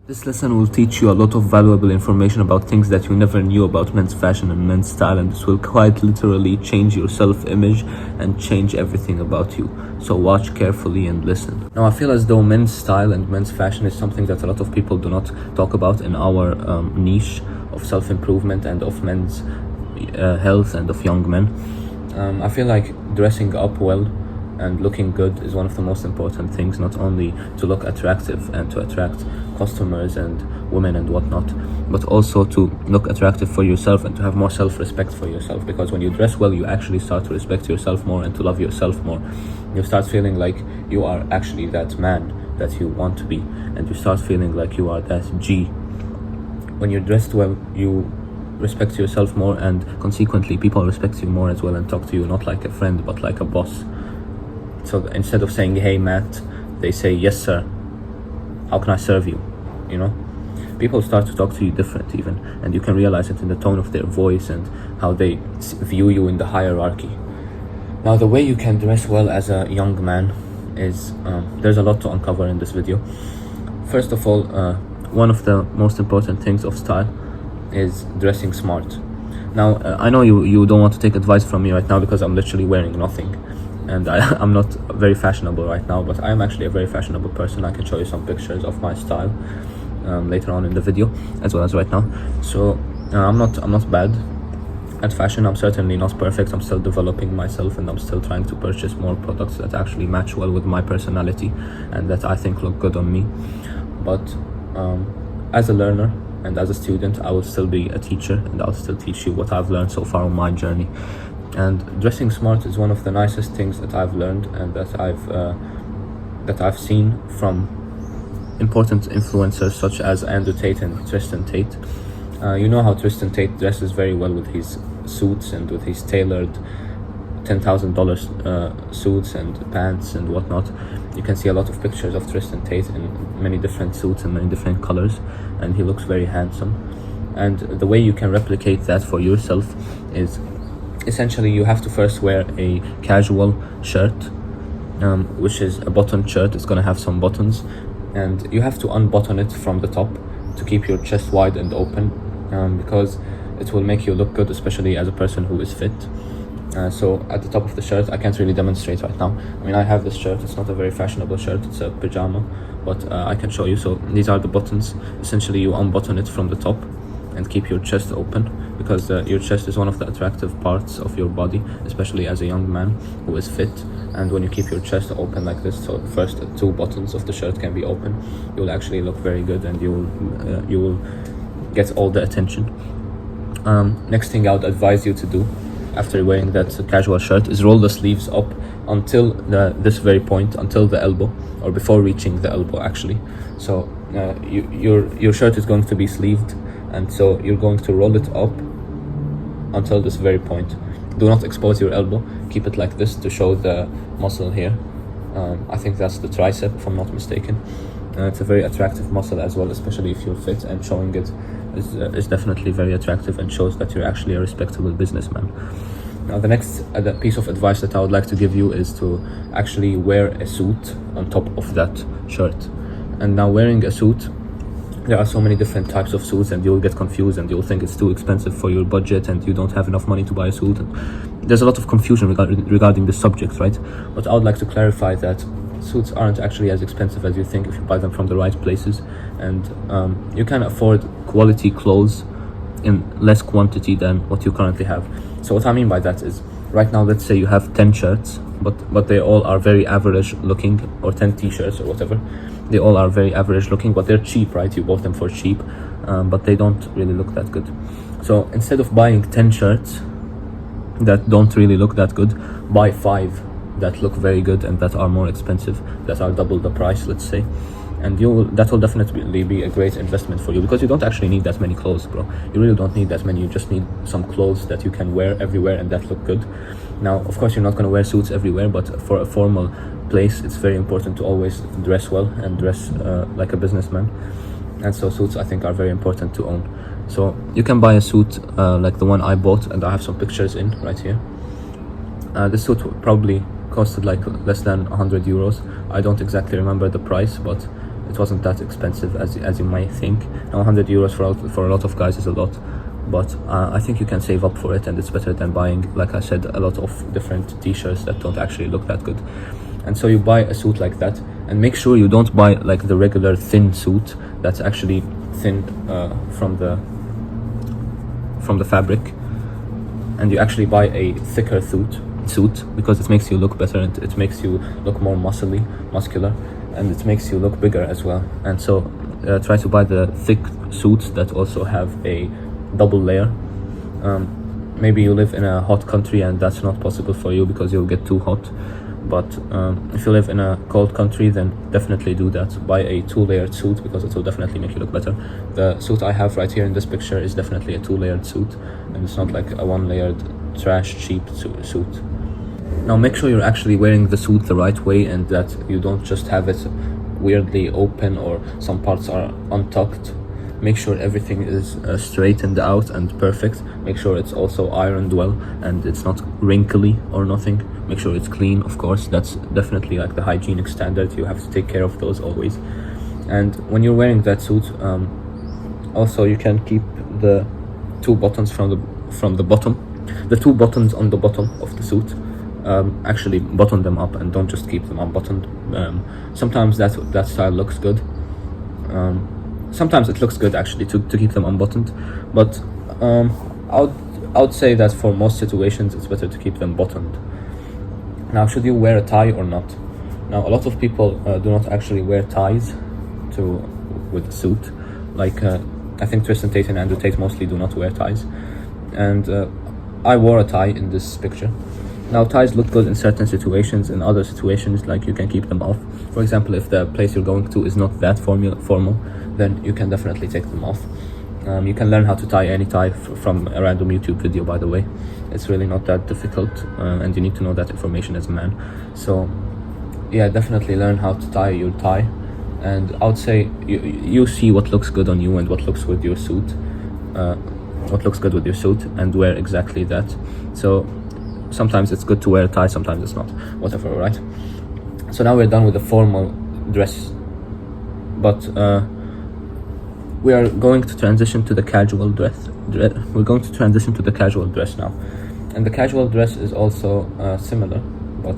This lesson will teach you a lot of valuable information about things that you never knew about men's fashion and men's style, and this will quite literally change your self-image and change everything about you. So watch carefully and listen. Now, I feel as though men's style and men's fashion is something that a lot of people do not talk about in our niche of self-improvement and of men's health and of young men. I feel like dressing up well and looking good is one of the most important things, not only to look attractive and to attract customers and women and whatnot, but also to look attractive for yourself and to have more self-respect for yourself. Because when you dress well, you actually start to respect yourself more and to love yourself more. You start feeling like you are actually that man that you want to be, and you start feeling like you are that G. When you're dressed well, you respect yourself more, and consequently people respect you more as well and talk to you not like a friend but like a boss. So instead of saying, "Hey Matt," they say, "Yes sir, how can I serve you?" You know, people start to talk to you different even, and you can realize it in the tone of their voice and how they view you in the hierarchy. Now, the way you can dress well as a young man is, there's a lot to uncover in this video. First of all, one of the most important things of style is dressing smart. Now, I know you don't want to take advice from me right now because I'm literally wearing nothing. And I'm not very fashionable right now, but I'm actually a very fashionable person. I can show you some pictures of my style later on in the video, as well as right now. So I'm not bad at fashion. I'm certainly not perfect. I'm still developing myself, and I'm still trying to purchase more products that actually match well with my personality and that I think look good on me. But as a learner and as a student, I will still be a teacher, and I'll still teach you what I've learned so far on my journey. And dressing smart is one of the nicest things that I've learned and that I've seen from important influencers such as Andrew Tate and Tristan Tate. You know how Tristan Tate dresses very well with his suits and with his tailored $10,000 suits and pants and whatnot. You can see a lot of pictures of Tristan Tate in many different suits and many different colors, and he looks very handsome. And the way you can replicate that for yourself is, essentially, you have to first wear a casual shirt, which is a buttoned shirt. It's gonna have some buttons, and you have to unbutton it from the top to keep your chest wide and open, because it will make you look good, especially as a person who is fit. So at the top of the shirt, I can't really demonstrate right now. I mean, I have this shirt. It's not a very fashionable shirt. It's a pajama, but I can show you. So these are the buttons. Essentially, you unbutton it from the top and keep your chest open, because your chest is one of the attractive parts of your body, especially as a young man who is fit. And when you keep your chest open like this, so first two buttons of the shirt can be open, you will actually look very good, and you will get all the attention. Next thing I would advise you to do after wearing that casual shirt is roll the sleeves up until this very point, until the elbow, or before reaching the elbow actually. So your shirt is going to be sleeved, and so you're going to roll it up until this very point. Do not expose your elbow. Keep it like this to show the muscle here. I think that's the tricep, if I'm not mistaken. It's a very attractive muscle as well, especially if you're fit, and showing it is definitely very attractive and shows that you're actually a respectable businessman. Now, the next piece of advice that I would like to give you is to actually wear a suit on top of that shirt. And now, wearing a suit, there are so many different types of suits, and you'll get confused and you'll think it's too expensive for your budget and you don't have enough money to buy a suit. And there's a lot of confusion regarding this subject, right? But I would like to clarify that suits aren't actually as expensive as you think if you buy them from the right places, and you can afford quality clothes in less quantity than what you currently have. So what I mean by that is, right now, let's say you have 10 shirts, but they all are very average looking, or 10 t-shirts or whatever. They all are very average looking, but they're cheap, right? You bought them for cheap, but they don't really look that good. So instead of buying 10 shirts that don't really look that good, buy 5 that look very good and that are more expensive, that are double the price, let's say. And that will definitely be a great investment for you, because you don't actually need that many clothes, bro. You really don't need that many. You just need some clothes that you can wear everywhere and that look good. Now, of course, you're not going to wear suits everywhere, but for a formal place, it's very important to always dress well and dress like a businessman. And so suits, I think, are very important to own. So you can buy a suit like the one I bought, and I have some pictures in right here. This suit probably costed like less than 100 euros. I don't exactly remember the price, but It wasn't that expensive as you might think. Now 100 euros for a lot of guys is a lot, but I think you can save up for it, and it's better than buying, like I said, a lot of different t-shirts that don't actually look that good. And so you buy a suit like that, and make sure you don't buy like the regular thin suit that's actually thin from the fabric, and you actually buy a thicker suit because it makes you look better, and it makes you look more muscular, and it makes you look bigger as well. And so try to buy the thick suits that also have a double layer. Maybe you live in a hot country and that's not possible for you because you'll get too hot, but if you live in a cold country, then definitely do that. Buy a 2-layered suit because it will definitely make you look better. The suit I have right here in this picture is definitely a 2-layered suit, and it's not like a 1-layered trash cheap suit. Now make sure you're actually wearing the suit the right way, and that you don't just have it weirdly open or some parts are untucked. Make sure everything is straightened out and perfect. Make sure it's also ironed well and it's not wrinkly or nothing. Make sure it's clean, of course. That's definitely like the hygienic standard. You have to take care of those always. And when you're wearing that suit, also you can keep the 2 buttons from the bottom, the 2 buttons on the bottom of the suit. Actually button them up and don't just keep them unbuttoned. Sometimes that style looks good. Sometimes it looks good actually to keep them unbuttoned, but I would say that for most situations it's better to keep them buttoned. Now, should you wear a tie or not? Now, a lot of people do not actually wear ties with the suit. Like I think Tristan, Tate and Andrew Tate mostly do not wear ties, and I wore a tie in this picture. Now, ties look good in certain situations. In other situations, like, you can keep them off. For example, if the place you're going to is not that formal, then you can definitely take them off. You can learn how to tie any tie from a random YouTube video, by the way. It's really not that difficult, and you need to know that information as a man. So yeah, definitely learn how to tie your tie, and I would say you see what looks good on you and what looks with your suit, what looks good with your suit, and wear exactly that. So sometimes it's good to wear a tie, sometimes it's not, whatever, right? So now we're done with the formal dress, but we are going to transition to the casual dress. We're going to transition to the casual dress now, and the casual dress is also similar, but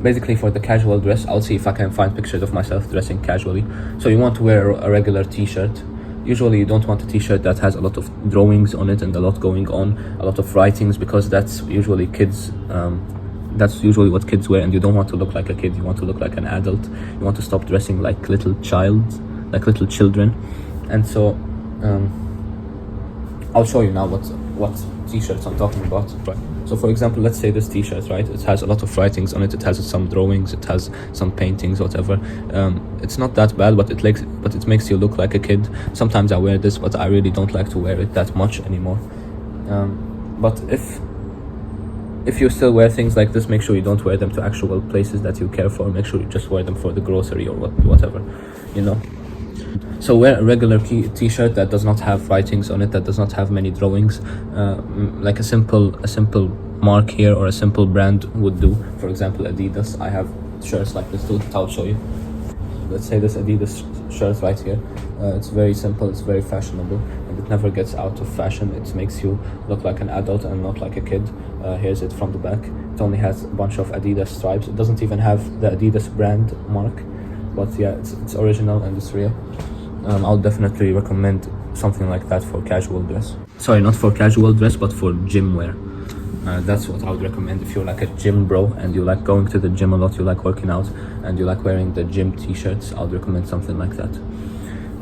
basically for the casual dress, I'll see if I can find pictures of myself dressing casually. So you want to wear a regular t-shirt. Usually you don't want a t-shirt that has a lot of drawings on it and a lot going on, a lot of writings, because that's usually what kids wear, and you don't want to look like a kid. You want to look like an adult. You want to stop dressing like little children. And so I'll show you now what t-shirts I'm talking about. Right. So for example, let's say this t-shirt, right? It has a lot of writings on it. It has some drawings. It has some paintings, whatever. It's not that bad, but it makes you look like a kid. Sometimes I wear this, but I really don't like to wear it that much anymore. But if you still wear things like this, make sure you don't wear them to actual places that you care for. Make sure you just wear them for the grocery or whatever, you know. So wear a regular t-shirt that does not have writings on it, that does not have many drawings, like a simple mark here or a simple brand would do. For example, Adidas. I have shirts like this too. I'll show you. Let's say this Adidas shirt right here. It's very simple, it's very fashionable, and it never gets out of fashion. It makes you look like an adult and not like a kid. Here's it from the back. It only has a bunch of Adidas stripes. It doesn't even have the Adidas brand mark, but yeah, it's original and it's real. I'll definitely recommend something like that for casual dress. Sorry, not for casual dress, but for gym wear. That's what I would recommend. If you're like a gym bro and you like going to the gym a lot, you like working out, and you like wearing the gym t-shirts, I would recommend something like that.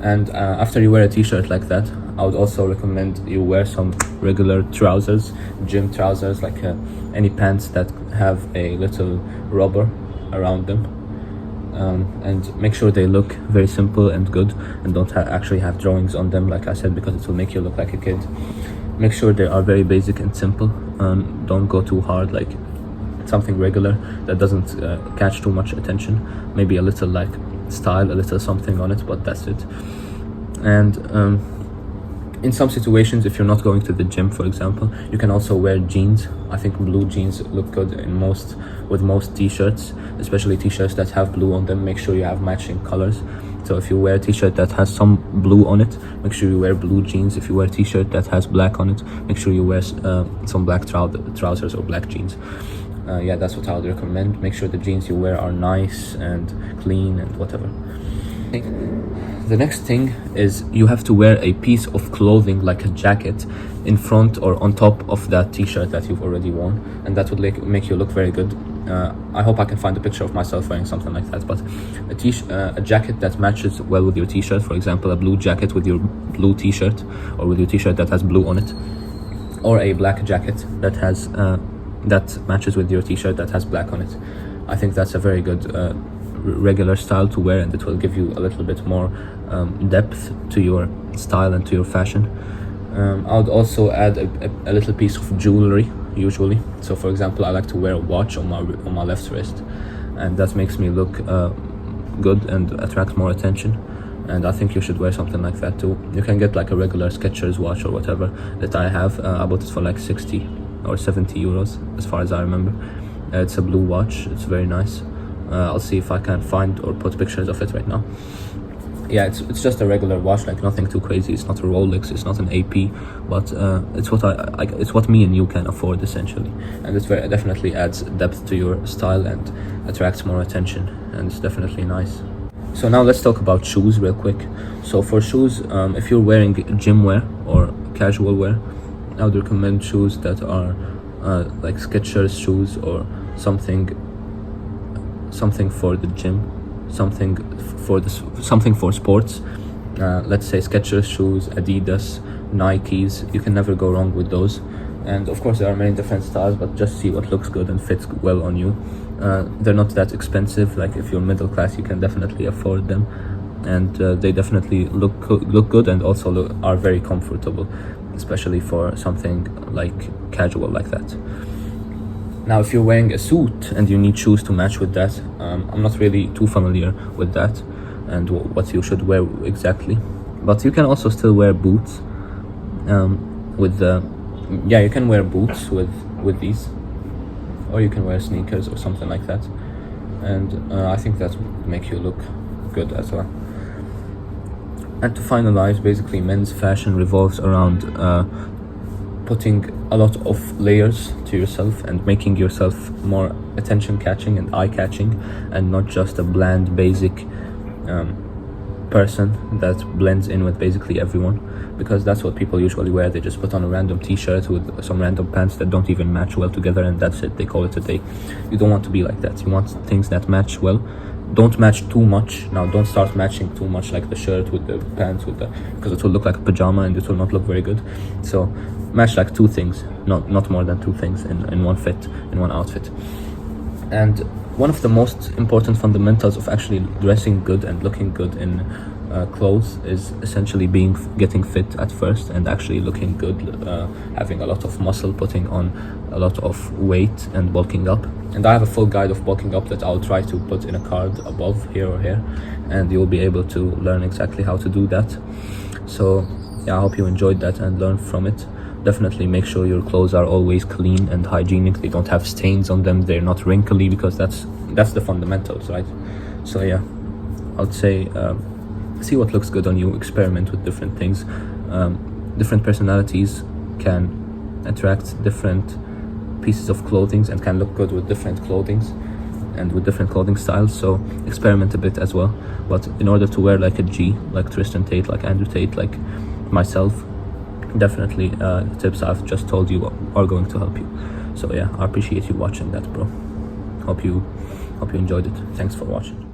And after you wear a t-shirt like that, I would also recommend you wear some regular trousers, gym trousers, like any pants that have a little rubber around them. And make sure they look very simple and good, and don't actually have drawings on them, like I said, because it will make you look like a kid. Make sure they are very basic and simple. Don't go too hard, like something regular that doesn't catch too much attention. Maybe a little like style, a little something on it, but that's it. And in some situations, if you're not going to the gym, for example, you can also wear jeans. I think blue jeans look good with most t-shirts, especially t-shirts that have blue on them. Make sure you have matching colors. So if you wear a t-shirt that has some blue on it, make sure you wear blue jeans. If you wear a t-shirt that has black on it, make sure you wear some black trousers or black jeans. Yeah, that's what I would recommend. Make sure the jeans you wear are nice and clean and whatever. The next thing is you have to wear a piece of clothing like a jacket in front or on top of that t-shirt that you've already worn, and that would make you look very good. I hope I can find a picture of myself wearing something like that, but a jacket that matches well with your t-shirt, for example a blue jacket with your blue t-shirt, or with your t-shirt that has blue on it, or a black jacket that has that matches with your t-shirt that has black on it. I think that's a very good regular style to wear, and it will give you a little bit more depth to your style and to your fashion. I would also add a little piece of jewelry usually. So for example, I like to wear a watch on my left wrist, and that makes me look good and attract more attention. And I think you should wear something like that too. You can get like a regular Skechers watch or whatever that I have. I bought it for like 60 or 70 euros as far as I remember. It's a blue watch, it's very nice. I'll see if I can find or put pictures of it right now. Yeah, it's just a regular watch, like nothing too crazy. It's not a Rolex, it's not an AP, but it's what it's what me and you can afford essentially, and it definitely adds depth to your style and attracts more attention, and it's definitely nice. So now let's talk about shoes real quick. So for shoes, if you're wearing gym wear or casual wear, I would recommend shoes that are like Skechers shoes or something for the gym, something for sports. Let's say Skechers shoes, Adidas, Nikes. You can never go wrong with those. And of course there are many different styles, but just see what looks good and fits well on you. They're not that expensive. Like if you're middle class, you can definitely afford them, and they definitely look good and also are very comfortable, especially for something like casual like that. Now if you're wearing a suit and you need shoes to match with that, I'm not really too familiar with that and what you should wear exactly, but you can also still wear boots you can wear boots with these, or you can wear sneakers or something like that, and I think that would make you look good as well. And to finalize, basically men's fashion revolves around putting a lot of layers to yourself and making yourself more attention catching and eye catching, and not just a bland basic person that blends in with basically everyone, because that's what people usually wear. They just put on a random t-shirt with some random pants that don't even match well together, and that's it, they call it a day. You don't want to be like that. You want things that match well. Don't match too much. Now don't start matching too much, like the shirt with the pants because it will look like a pajama and it will not look very good. So match like two things, not more than two things in one fit, in one outfit. And one of the most important fundamentals of actually dressing good and looking good in clothes is essentially getting fit at first and actually looking good, having a lot of muscle, putting on a lot of weight and bulking up. And I have a full guide of bulking up that I'll try to put in a card above here or here, and you'll be able to learn exactly how to do that. So yeah, I hope you enjoyed that and learned from it. Definitely make sure your clothes are always clean and hygienic. They don't have stains on them, they're not wrinkly, because that's the fundamentals, right? So yeah, I'd say see what looks good on you, experiment with different things. Different personalities can attract different pieces of clothing and can look good with different clothing and with different clothing styles, so experiment a bit as well. But in order to wear like a G, like Tristan Tate, like Andrew Tate, like myself, definitely the tips I've just told you are going to help you. So yeah, I appreciate you watching that, bro. Hope you enjoyed it. Thanks for watching.